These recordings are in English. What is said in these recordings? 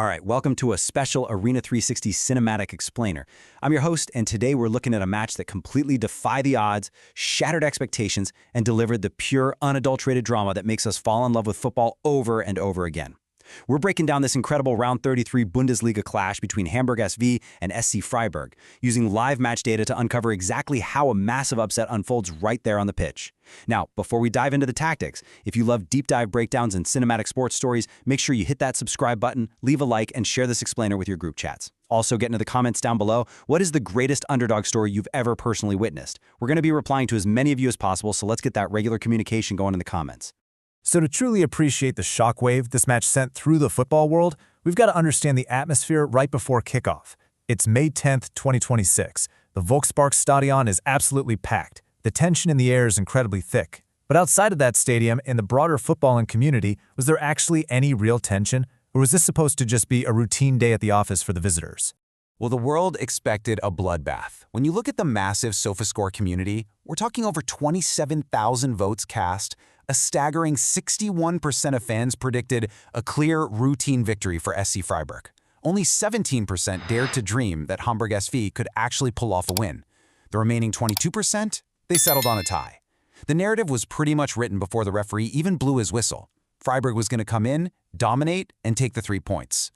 All right, welcome to a special Arena 360 Cinematic Explainer. I'm your host, and today we're looking at a match that completely defied the odds, shattered expectations, and delivered the pure, unadulterated drama that makes us fall in love with football over and over again. We're breaking down this incredible Round 33 Bundesliga clash between Hamburg SV and SC Freiburg, using live match data to uncover exactly how a massive upset unfolds right there on the pitch. Now, before we dive into the tactics, if you love deep dive breakdowns and cinematic sports stories, make sure you hit that subscribe button, leave a like, and share this explainer with your group chats. Also, get into the comments down below. What is the greatest underdog story you've ever personally witnessed? We're going to be replying to as many of you as possible, so let's get that regular communication going in the comments. So to truly appreciate the shockwave this match sent through the football world, we've got to understand the atmosphere right before kickoff. It's May 10th, 2026. The Volksparkstadion is absolutely packed. The tension in the air is incredibly thick. But outside of that stadium, in the broader footballing community, was there actually any real tension? Or was this supposed to just be a routine day at the office for the visitors? Well, the world expected a bloodbath. When you look at the massive SofaScore community, we're talking over 27,000 votes cast. A staggering 61% of fans predicted a clear, routine victory for SC Freiburg. Only 17% dared to dream that Hamburg SV could actually pull off a win. The remaining 22%, they settled on a tie. The narrative was pretty much written before the referee even blew his whistle. Freiburg was going to come in, dominate, and take the 3 points.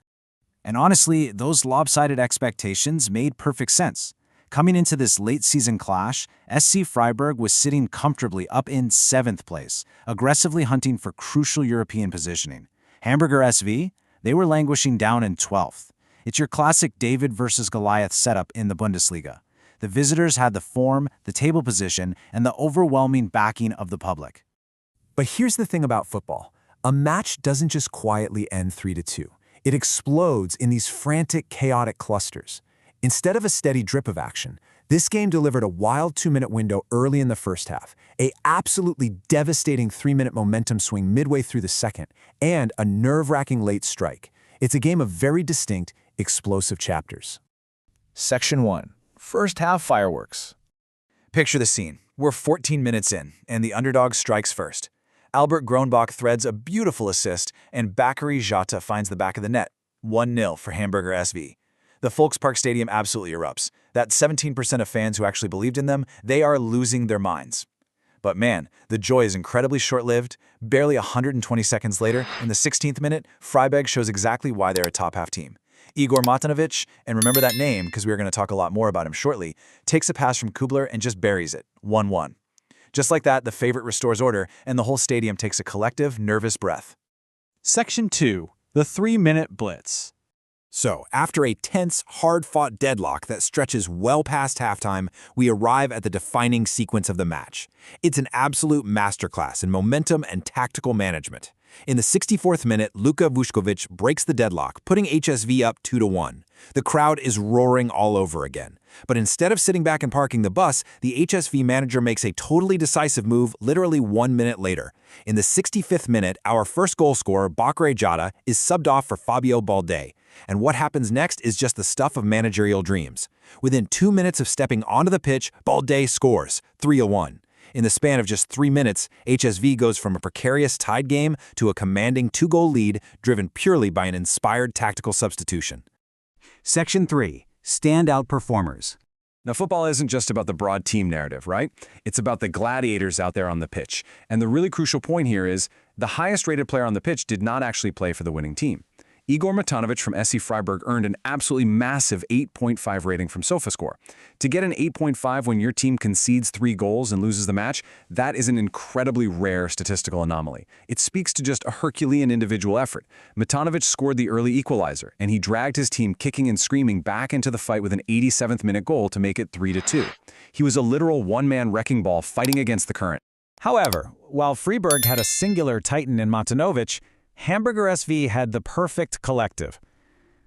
And honestly, those lopsided expectations made perfect sense. Coming into this late-season clash, SC Freiburg was sitting comfortably up in 7th place, aggressively hunting for crucial European positioning. Hamburger SV, they were languishing down in 12th. It's your classic David versus Goliath setup in the Bundesliga. The visitors had the form, the table position, and the overwhelming backing of the public. But here's the thing about football. A match doesn't just quietly end 3-2. It explodes in these frantic, chaotic clusters. Instead of a steady drip of action, this game delivered a wild 2-minute window early in the first half, a absolutely devastating 3-minute momentum swing midway through the second, and a nerve-wracking late strike. It's a game of very distinct, explosive chapters. Section 1. First half fireworks. Picture the scene. We're 14 minutes in, and the underdog strikes first. Albert Gronbach threads a beautiful assist, and Bakary Jota finds the back of the net. 1-0 for Hamburger SV. The Volksparkstadion absolutely erupts. That 17% of fans who actually believed in them, they are losing their minds. But man, the joy is incredibly short-lived. Barely 120 seconds later, in the 16th minute, Freiburg shows exactly why they're a top-half team. Igor Matanovic, and remember that name because we're going to talk a lot more about him shortly, takes a pass from Kubler and just buries it. 1-1. Just like that, the favorite restores order, and the whole stadium takes a collective, nervous breath. Section 2. The 3-minute blitz. So, after a tense, hard-fought deadlock that stretches well past halftime, we arrive at the defining sequence of the match. It's an absolute masterclass in momentum and tactical management. In the 64th minute, Luka Vuskovic breaks the deadlock, putting HSV up 2-1. The crowd is roaring all over again. But instead of sitting back and parking the bus, the HSV manager makes a totally decisive move literally 1 minute later. In the 65th minute, our first goal scorer, Bakary Jota, is subbed off for Fabio Balde. And what happens next is just the stuff of managerial dreams. Within 2 minutes of stepping onto the pitch, Balde scores, 3-1. In the span of just 3 minutes, HSV goes from a precarious tied game to a commanding 2-goal lead driven purely by an inspired tactical substitution. Section 3. Standout performers. Now, football isn't just about the broad team narrative, right? It's about the gladiators out there on the pitch. And the really crucial point here is the highest-rated player on the pitch did not actually play for the winning team. Igor Matanovic from SC Freiburg earned an absolutely massive 8.5 rating from SofaScore. To get an 8.5 when your team concedes 3 goals and loses the match, that is an incredibly rare statistical anomaly. It speaks to just a Herculean individual effort. Matanovic scored the early equalizer, and he dragged his team kicking and screaming back into the fight with an 87th minute goal to make it 3-2. He was a literal one-man wrecking ball fighting against the current. However, while Freiburg had a singular titan in Matanovic, Hamburger SV had the perfect collective.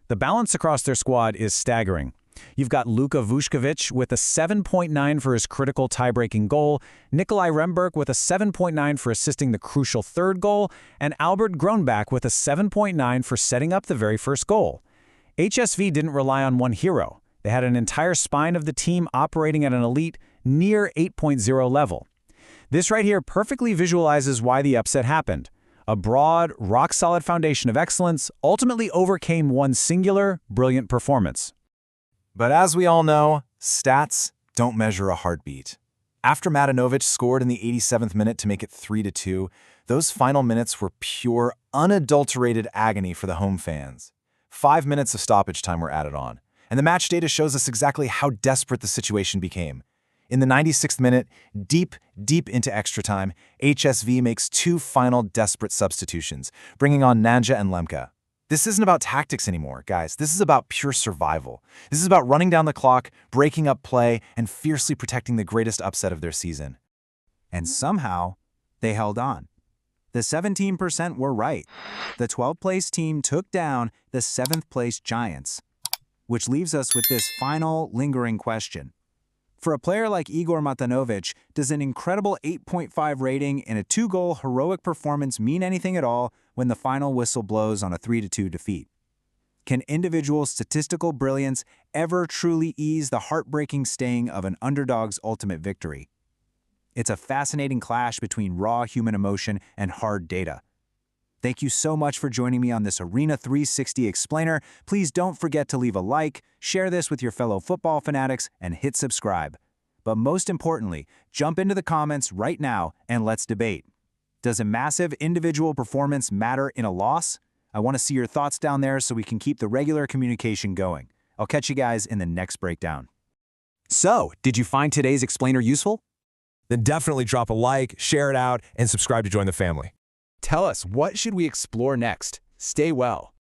The balance across their squad is staggering. You've got Luka Vuskovic with a 7.9 for his critical tie-breaking goal, Nikolai Remberg with a 7.9 for assisting the crucial 3rd goal, and Albert Gronbach with a 7.9 for setting up the very first goal. HSV didn't rely on one hero. They had an entire spine of the team operating at an elite, near 8.0 level. This right here perfectly visualizes why the upset happened. A broad, rock-solid foundation of excellence ultimately overcame one singular, brilliant performance. But as we all know, stats don't measure a heartbeat. After Matanovic scored in the 87th minute to make it 3-2, those final minutes were pure, unadulterated agony for the home fans. 5 minutes of stoppage time were added on, and the match data shows us exactly how desperate the situation became. In the 96th minute, deep into extra time, HSV makes 2 final desperate substitutions, bringing on Nanja and Lemke. This isn't about tactics anymore, guys. This is about pure survival. This is about running down the clock, breaking up play, and fiercely protecting the greatest upset of their season. And somehow, they held on. The 17% were right. The 12th-place team took down the 7th-place Giants, which leaves us with this final, lingering question. For a player like Igor Matanovic, does an incredible 8.5 rating and a 2-goal heroic performance mean anything at all when the final whistle blows on a 3-2 defeat? Can individual statistical brilliance ever truly ease the heartbreaking sting of an underdog's ultimate victory? It's a fascinating clash between raw human emotion and hard data. Thank you so much for joining me on this Arena 360 Explainer. Please don't forget to leave a like, share this with your fellow football fanatics, and hit subscribe. But most importantly, jump into the comments right now and let's debate. Does a massive individual performance matter in a loss? I want to see your thoughts down there so we can keep the regular communication going. I'll catch you guys in the next breakdown. So, did you find today's explainer useful? Then definitely drop a like, share it out, and subscribe to join the family. Tell us, what should we explore next? Stay well.